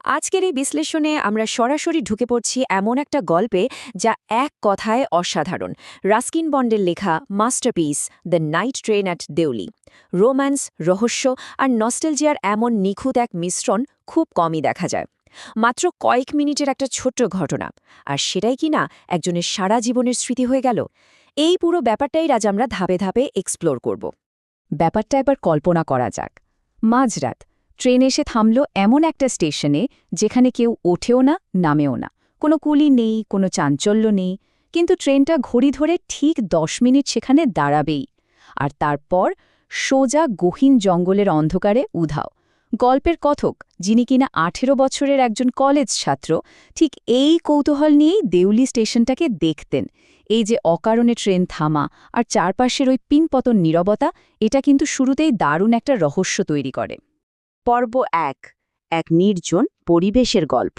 আজকের এই বিশ্লেষণে আমরা সরাসরি ঢুকে পড়ছি এমন একটা গল্পে যা এক কথায় অসাধারণ। রাস্কিন বন্ডের লেখা masterpiece the night train at Deoli. Romance, রহস্য আর নস্টালজিয়ার এমন নিখুঁত এক মিশ্রণ খুব কমই দেখা যায়। মাত্র কয়েক মিনিটের একটা ছোট্ট ঘটনা, আর সেটাই কিনা একজনের সারা জীবনের স্মৃতি হয়ে গেল। এই পুরো ব্যাপারটাই আজ আমরা ধাপে ধাপে এক্সপ্লোর করব। ব্যাপারটা এবার কল্পনা করা যাক। মাঝরাত ট্রেন এসে থামল এমন একটা স্টেশনে যেখানে কেউ ওঠেও না, নামেও না, কোনো কুলি নেই, কোনো চাঞ্চল্য নেই, কিন্তু ট্রেনটা ঘড়ি ধরে ঠিক 10 মিনিট সেখানে দাঁড়াবেই। আর তারপর সোজা গহীন জঙ্গলের অন্ধকারে উধাও। গল্পের কথক, যিনি কিনা 18 বছরের একজন কলেজ ছাত্র, ঠিক এই কৌতূহল নিয়েই দেউলি স্টেশনটাকে দেখতেন। এই যে অকারণে ট্রেন থামা আর চারপাশের ওই পিনপতন নীরবতা, এটা কিন্তু শুরুতেই দারুণ একটা রহস্য তৈরি করে। পর্ব এক নির্জন পরিবেশের গল্প।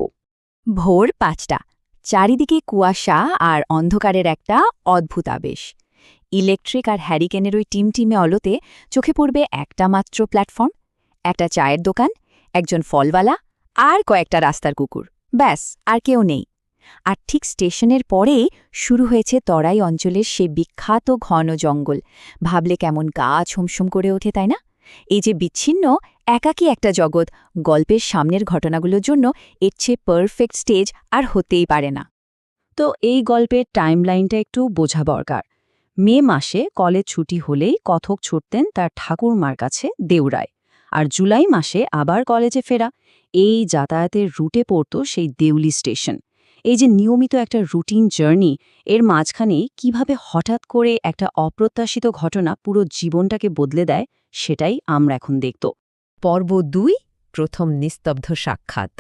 ভোর 5টা, চারিদিকে কুয়াশা আর অন্ধকারের একটা অদ্ভুত আবেশ। ইলেকট্রিক আর হ্যারিকেনের ওই টিমটিমে আলোতে চোখে পড়বে একটা মাত্র প্ল্যাটফর্ম, একটা চায়ের দোকান, একজন ফলওয়ালা আর কয়েকটা রাস্তার কুকুর, ব্যাস আর কেউ নেই। আর ঠিক স্টেশনের পরেই শুরু হয়েছে তরাই অঞ্চলের সে বিখ্যাত ঘন জঙ্গল। ভাবলে কেমন গা ছমছম করে ওঠে, তাই না? এই যে বিচ্ছিন্ন একাকী একটা জগৎ, গল্পের সামনের ঘটনাগুলোর জন্য এর চেয়ে পারফেক্ট স্টেজ আর হতেই পারে না। তো এই গল্পের টাইমলাইনটা একটু বোঝা দরকার। মে মাসে কলেজ ছুটি হলেই কথক ছুটতেন তার ঠাকুরমার কাছে দেউরায়, আর জুলাই মাসে আবার কলেজে ফেরা। এই যাতায়াতের রুটে পড়ত সেই দেউলি স্টেশন। এই যে নিয়মিত একটা রুটিন জার্নি, এর মাঝখানে কিভাবে হঠাৎ করে একটা অপ্রত্যাশিত ঘটনা পুরো জীবনটাকে বদলে দেয়, সেটাই আমরা এখন দেখত। পর্ব 2, প্রথম নিস্তব্ধ সাক্ষাৎ।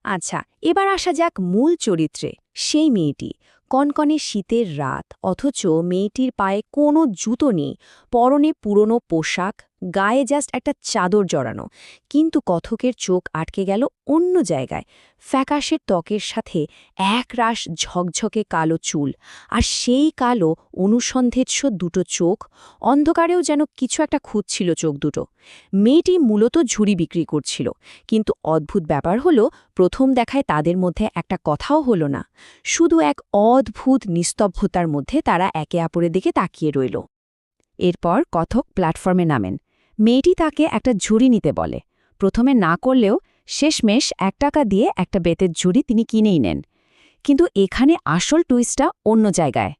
আচ্ছা, এবার আসা যাক মূল চরিত্রে। সেই মেয়েটি, কনকনে শীতের রাত, অথচ মেয়েটির পায়ে কোনো জুতো নেই, পরনে পুরনো পোশাক, গায়ে জাস্ট একটা চাদর জড়ানো। কিন্তু কথকের চোখ আটকে গেল অন্য জায়গায়। ফ্যাকাশের ত্বকের সাথে একরাশ ঝকঝকে কালো চুল, আর সেই কালো অনুসন্ধেচ্ছ দুটো চোখ। অন্ধকারেও যেন কিছু একটা খুঁজছিল চোখ দুটো। মেয়েটি মূলত ঝুড়ি বিক্রি করছিল, কিন্তু অদ্ভুত ব্যাপার হলো প্রথম দেখায় তাদের মধ্যে একটা কথাও হলো না। শুধু এক অদ্ভুত নিস্তব্ধতার মধ্যে তারা একে অপরের দিকে তাকিয়ে রইল। এরপর কথক প্ল্যাটফর্মে নামেন। মেয়েটি তাকে একটা ঝুড়ি নিতে বলে। প্রথমে না করলেও শেষমেশ 1 টাকা দিয়ে একটা বেতের ঝুড়ি তিনি কিনেই নেন। কিন্তু এখানে আসল টুইস্টটা অন্য জায়গায়।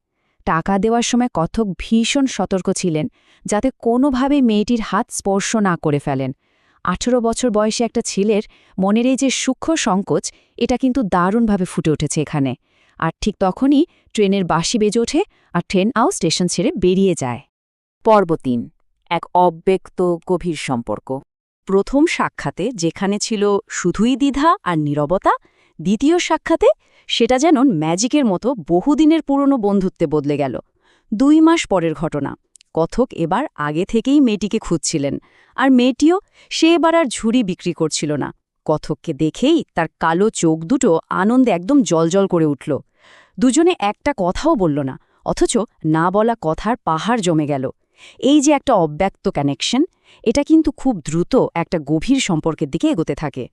টাকা দেওয়ার সময় কথক ভীষণ সতর্ক ছিলেন, যাতে কোনোভাবে মেয়েটির হাত স্পর্শ না করে ফেলেন। 18 বছর বয়সী একটা ছেলের মনের এই যে সূক্ষ্ম সংকোচ, এটা কিন্তু দারুণভাবে ফুটে উঠেছে এখানে। আর ঠিক তখনই ট্রেনের বাঁশি বেজে ওঠে, আর ট্রেন স্টেশন ছেড়ে বেরিয়ে যায়। পর্ব 3, এক অব্যক্ত গভীর সম্পর্ক। প্রথম সাক্ষাতে যেখানে ছিল শুধুই দ্বিধা আর নীরবতা, দ্বিতীয় সাক্ষাতে সেটা যেন ম্যাজিকের মতো বহুদিনের পুরনো বন্ধুত্বে বদলে গেল। 2 মাস পরের ঘটনা। কথক এবার আগে থেকেই মেয়েটিকে খুঁজছিলেন, আর মেয়েটিও, সে এবার আর ঝুড়ি বিক্রি করছিল না। কথককে দেখেই তার কালো চোখ দুটো আনন্দে একদম জলজল করে উঠল। দুজনে একটা কথাও বলল না, অথচ না বলা কথার পাহাড় জমে গেল। এই যে একটা অব্যক্ত কানেকশন, এটা কিন্তু খুব দ্রুত একটা গভীর সম্পর্কের দিকে এগোতে থাকে।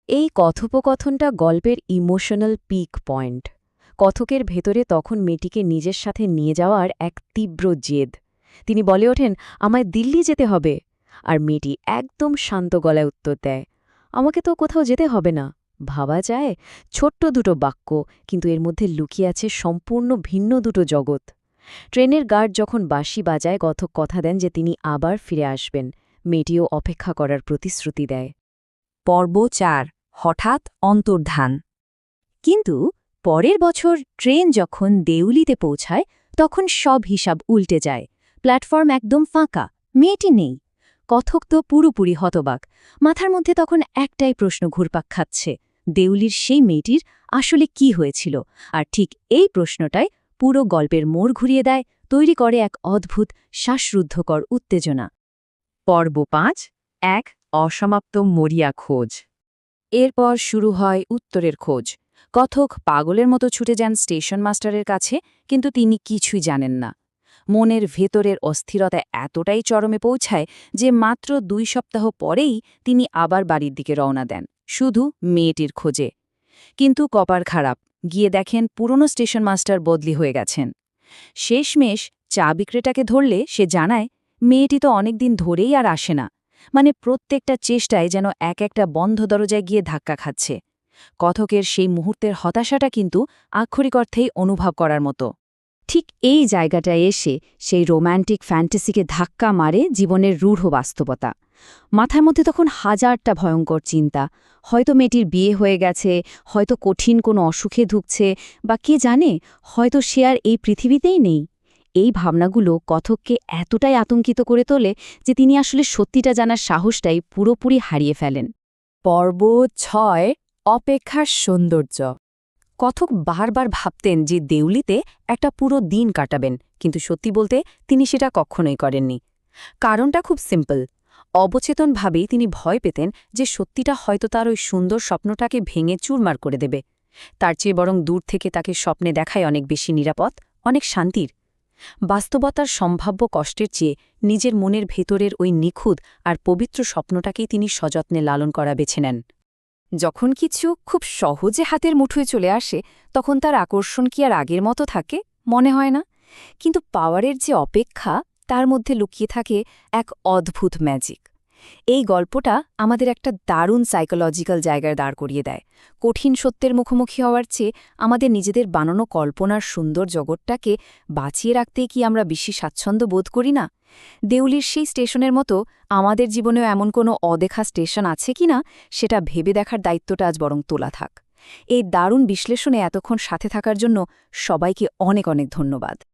এই কথোপকথনটা গল্পের ইমোশনাল পিক পয়েন্ট। কথকের ভেতরে তখন মেয়েটিকে নিজের সাথে নিয়ে যাওয়ার এক তীব্র জেদ। তিনি বলে ওঠেন, আমায় দিল্লি যেতে হবে। আর মেয়েটি একদম শান্ত গলায় উত্তর দেয়, আমাকে তো কোথাও যেতে হবে না। ভাবা যায়, ছোট্ট দুটো বাক্য, কিন্তু এর মধ্যে লুকিয়ে আছে সম্পূর্ণ ভিন্ন দুটো জগৎ। ট্রেনের গার্ড যখন বাঁশি বাজায়, কথক কথা দেন যে তিনি আবার ফিরে আসবেন। মেয়েটিও অপেক্ষা করার প্রতিশ্রুতি দেয়। পর্ব 4, হঠাৎ অন্তর্ধান। কিন্তু পরের বছর ট্রেন যখন দেউলিতে পৌঁছায়, তখন সব হিসাব উল্টে যায়। প্ল্যাটফর্ম একদম ফাঁকা, মেয়েটি নেই। কথক তো পুরোপুরি হতবাক। মাথার মধ্যে তখন একটাই প্রশ্ন ঘুরপাক খাচ্ছে, দেউলির সেই মেয়েটির আসলে কি হয়েছিল? আর ঠিক এই প্রশ্নটাই পুরো গল্পের মোড় ঘুরিয়ে দেয়, তৈরি করে এক অদ্ভুত শ্বাসরুদ্ধকর উত্তেজনা। পর্ব 5, এক অসমাপ্ত মরিয়া খোঁজ। এরপর শুরু হয় উত্তরের খোঁজ। কথক পাগলের মতো ছুটে যান স্টেশন মাস্টারের কাছে, কিন্তু তিনি কিছুই জানেন না। মনের ভেতরের অস্থিরতা এতটাই চরমে পৌঁছায় যে মাত্র 2 সপ্তাহ পরেই তিনি আবার বাড়ির দিকে রওনা দেন, শুধু মেয়েটির খোঁজে। কিন্তু কপার খারাপ, গিয়ে দেখেন পুরনো স্টেশন মাস্টার বদলি হয়ে গেছেন। শেষমেশ চা বিক্রেতাকে ধরলে সে জানায় মেয়েটি তো অনেকদিন ধরেই আর আসে না, মানে প্রত্যেকটা চেষ্টায় যেন এক একটা বন্ধ দরজায় গিয়ে ধাক্কা খাচ্ছে। কথকের সেই মুহূর্তের হতাশাটা কিন্তু আক্ষরিক অর্থেই অনুভব করার মতো। ঠিক এই জায়গাটায় এসে সেই রোম্যান্টিক ফ্যান্টাসিকে ধাক্কা মারে জীবনের রূঢ় বাস্তবতা। মাথার মধ্যে তখন হাজারটা ভয়ঙ্কর চিন্তা, হয়তো মেয়েটির বিয়ে হয়ে গেছে, হয়তো কঠিন কোনো অসুখে ধুকছে, বা কে জানে হয়তো সে আর এই পৃথিবীতেই নেই। এই ভাবনাগুলো কথককে এতটাই আতঙ্কিত করে তোলে যে তিনি আসলে সত্যিটা জানার সাহসটাই পুরোপুরি হারিয়ে ফেলেন। পর্ব ৬ অপেক্ষার সৌন্দর্য। কথক বারবার ভাবতেন যে দেউলিতে একটা পুরো দিন কাটাবেন, কিন্তু সত্যি বলতে তিনি সেটা কখনোই করেননি। কারণটা খুব সিম্পল। অবচেতনভাবেই তিনি ভয় পেতেন যে সত্যিটা হয়তো তার ওই সুন্দর স্বপ্নটাকে ভেঙে চুরমার করে দেবে। তার চেয়ে বরং দূর থেকে তাকে স্বপ্নে দেখায় অনেক বেশি নিরাপদ, অনেক শান্তির। বাস্তবতার সম্ভাব্য কষ্টের চেয়ে নিজের মনের ভেতরের ওই নিখুঁত আর পবিত্র স্বপ্নটাকেই তিনি সযত্নে লালন করা বেছে নেন। যখন কিছু খুব সহজে হাতের মুঠোয় চলে আসে তখন তার আকর্ষণ কি আর আগের মতো থাকে? মনে হয় না। কিন্তু পাওয়ারের যে অপেক্ষা, তার মধ্যে লুকিয়ে থাকে এক অদ্ভুত ম্যাজিক। এই গল্পটা আমাদের একটা দারুণ সাইকোলজিক্যাল জায়গায় দাঁড় করিয়ে দেয়। কঠিন সত্যের মুখোমুখি হওয়ার চেয়ে আমাদের নিজেদের বানানো কল্পনার সুন্দর জগৎটাকে বাঁচিয়ে রাখতেই কি আমরা বেশি স্বাচ্ছন্দ্য বোধ করি না? দেউলির সেই স্টেশনের মতো আমাদের জীবনেও এমন কোনো অদেখা স্টেশন আছে কিনা সেটা ভেবে দেখার দায়িত্বটা আজ বরং তোলা থাক। এই দারুণ বিশ্লেষণে এতক্ষণ সাথে থাকার জন্য সবাইকে অনেক অনেক ধন্যবাদ।